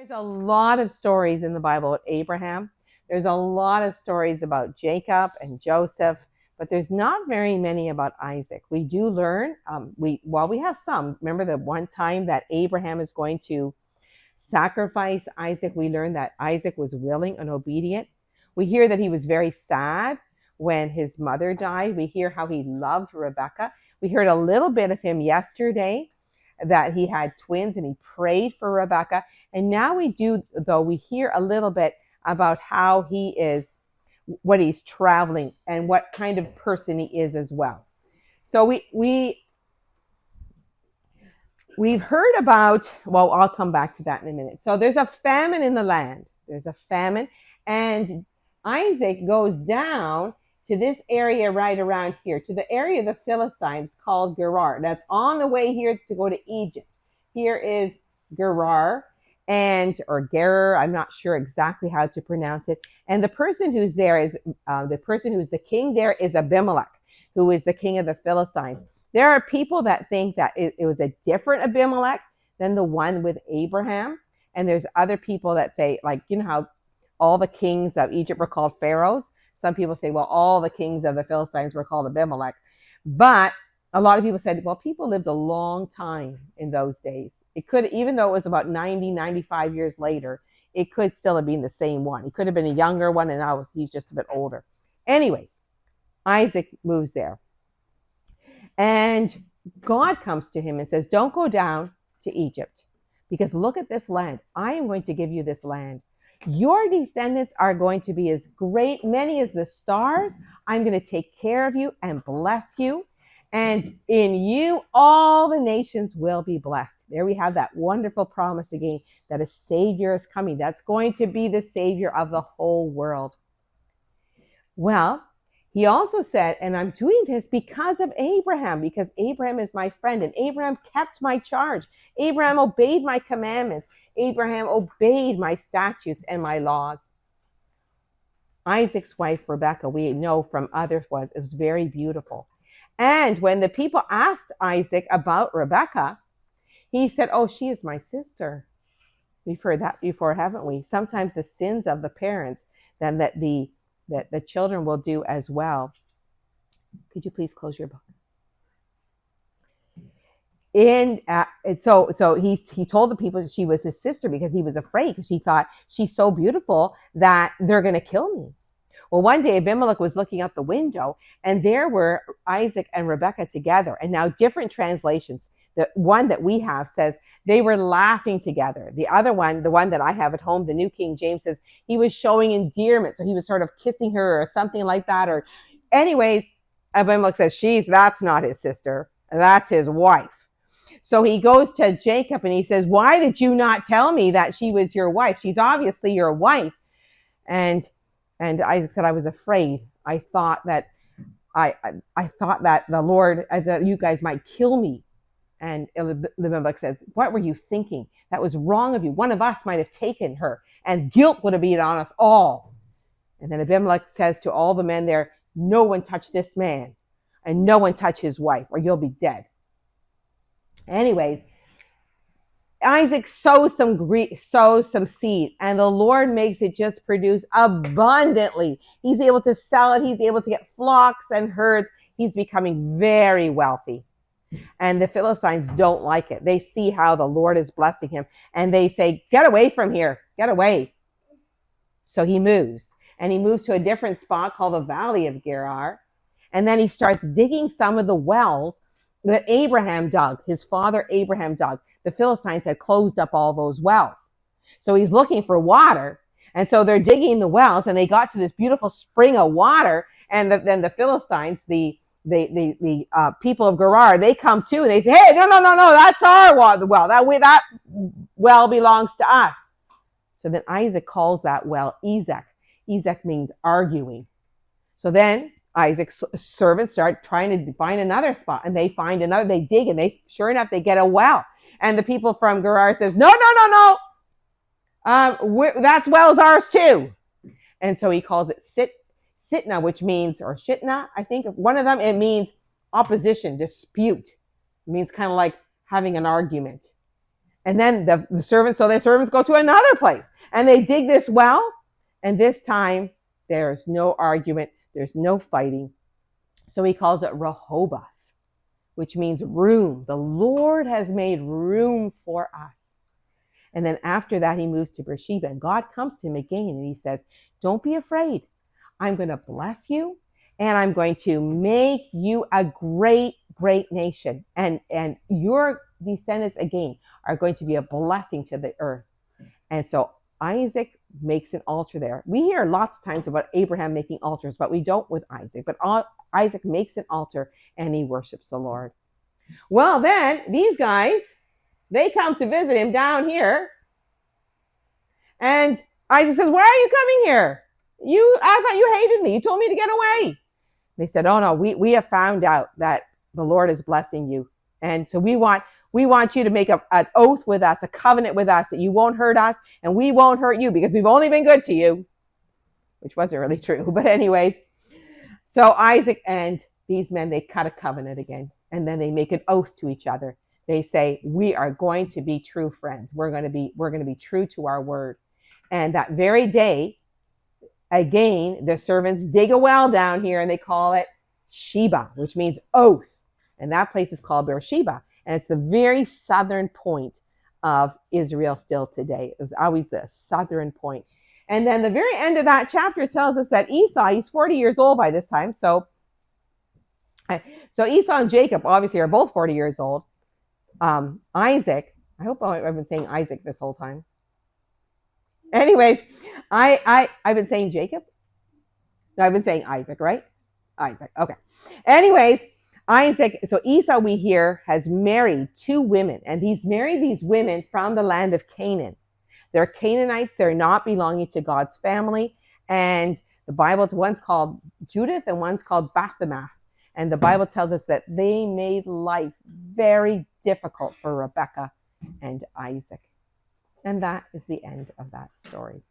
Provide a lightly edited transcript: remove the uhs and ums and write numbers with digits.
There's a lot of stories in the Bible about Abraham. There's a lot of stories about Jacob and Joseph, but there's not very many about Isaac. We do learn, we have some. Remember the one time that Abraham is going to sacrifice Isaac, we learn that Isaac was willing and obedient. We hear that he was very sad when his mother died. We hear how he loved Rebekah. We heard a little bit of him yesterday, that he had twins and he prayed for Rebekah. And now we hear a little bit about how he is, what he's traveling and what kind of person he is as well. So we've heard about, well, I'll come back to that in a minute. So there's a famine in the land. There's a famine, and Isaac goes down to this area right around here, to the area of the Philistines called Gerar. That's on the way here to go to Egypt. Here is Gerar, or Gerar, I'm not sure exactly how to pronounce it. And the person who's there is, the person who's the king there is Abimelech, who is the king of the Philistines. There are people that think that it was a different Abimelech than the one with Abraham. And there's other people that say, like, you know how all the kings of Egypt were called pharaohs? Some people say, well, all the kings of the Philistines were called Abimelech. But a lot of people said, well, people lived a long time in those days. It could, even though it was about 95 years later, it could still have been the same one. He could have been a younger one, and now he's just a bit older. Anyways, Isaac moves there. And God comes to him and says, don't go down to Egypt, because look at this land. I am going to give you this land. Your descendants are going to be as great, many as the stars. I'm going to take care of you and bless you. And in you, all the nations will be blessed. There we have that wonderful promise again, that a Savior is coming. That's going to be the Savior of the whole world. Well, he also said, and I'm doing this because of Abraham, because Abraham is my friend, and Abraham kept my charge. Abraham obeyed my commandments. Abraham obeyed my statutes and my laws. Isaac's wife, Rebekah, we know from others, it was very beautiful. And when the people asked Isaac about Rebekah, he said, oh, she is my sister. We've heard that before, haven't we? Sometimes the sins of the parents, then that the children will do as well. Could you please close your book? So he told the people that she was his sister because he was afraid, because he thought she's so beautiful that they're going to kill me. Well, one day Abimelech was looking out the window, and there were Isaac and Rebekah together. And now different translations, the one that we have says they were laughing together. The other one, the one that I have at home, the New King James, says he was showing endearment. So he was sort of kissing her or something like that. Or anyways, Abimelech says, that's not his sister. That's his wife. So he goes to Jacob and he says, why did you not tell me that she was your wife? She's obviously your wife. And Isaac said, I was afraid. I thought that the Lord, that you guys might kill me. And Abimelech says, what were you thinking? That was wrong of you. One of us might have taken her, and guilt would have been on us all. And then Abimelech says to all the men there, no one touch this man, and no one touch his wife, or you'll be dead. Anyways, Isaac sows some seed, and the Lord makes it just produce abundantly. He's able to sell it. He's able to get flocks and herds. He's becoming very wealthy. And the Philistines don't like it. They see how the Lord is blessing him, and they say, get away from here. Get away. So he moves, and he moves to a different spot called the Valley of Gerar. And then he starts digging some of the wells that Abraham dug, his father Abraham dug. The Philistines had closed up all those wells. So he's looking for water. And so they're digging the wells, and they got to this beautiful spring of water. And then the Philistines, the people of Gerar, they come too, and they say, hey, no, that's our well. That well belongs to us. So then Isaac calls that well Isaac. Isaac means arguing. So then Isaac's servants start trying to find another spot, and they find another. They dig, and sure enough, they get a well. And the people from Gerar says, no. That well's ours too. And so he calls it Sitna, which means, or Shitna, I think one of them, it means opposition, dispute. It means kind of like having an argument. And then the servants go to another place and they dig this well. And this time there's no argument. There's no fighting. So he calls it Rehoboth, which means room. The Lord has made room for us. And then after that, he moves to Beersheba, and God comes to him again and he says, don't be afraid. I'm going to bless you, and I'm going to make you a great, great nation. And your descendants again are going to be a blessing to the earth. And so Isaac makes an altar there. We hear lots of times about Abraham making altars, but we don't with Isaac. But Isaac makes an altar and he worships the Lord. Well, then these guys, they come to visit him down here. And Isaac says, why are you coming here? I thought you hated me. You told me to get away. They said, oh no, we have found out that the Lord is blessing you. And so we want you to make an oath with us, a covenant with us, that you won't hurt us and we won't hurt you because we've only been good to you, which wasn't really true. But anyways, so Isaac and these men, they cut a covenant again, and then they make an oath to each other. They say, we are going to be true friends. We're going to be true to our word. And that very day, again, the servants dig a well down here and they call it Sheba, which means oath. And that place is called Beersheba. And it's the very southern point of Israel still today. It was always the southern point. And then the very end of that chapter tells us that Esau, he's 40 years old by this time. So Esau and Jacob obviously are both 40 years old. Isaac, I hope I've been saying Isaac this whole time. Anyways, I've been saying Jacob. No, I've been saying Isaac, right? Isaac. Okay. Anyways, Isaac, so Esau, we hear, has married two women, and he's married these women from the land of Canaan. They're Canaanites. They're not belonging to God's family. And the Bible, one's called Judith and one's called Bethlehem. And the Bible tells us that they made life very difficult for Rebekah and Isaac. And that is the end of that story.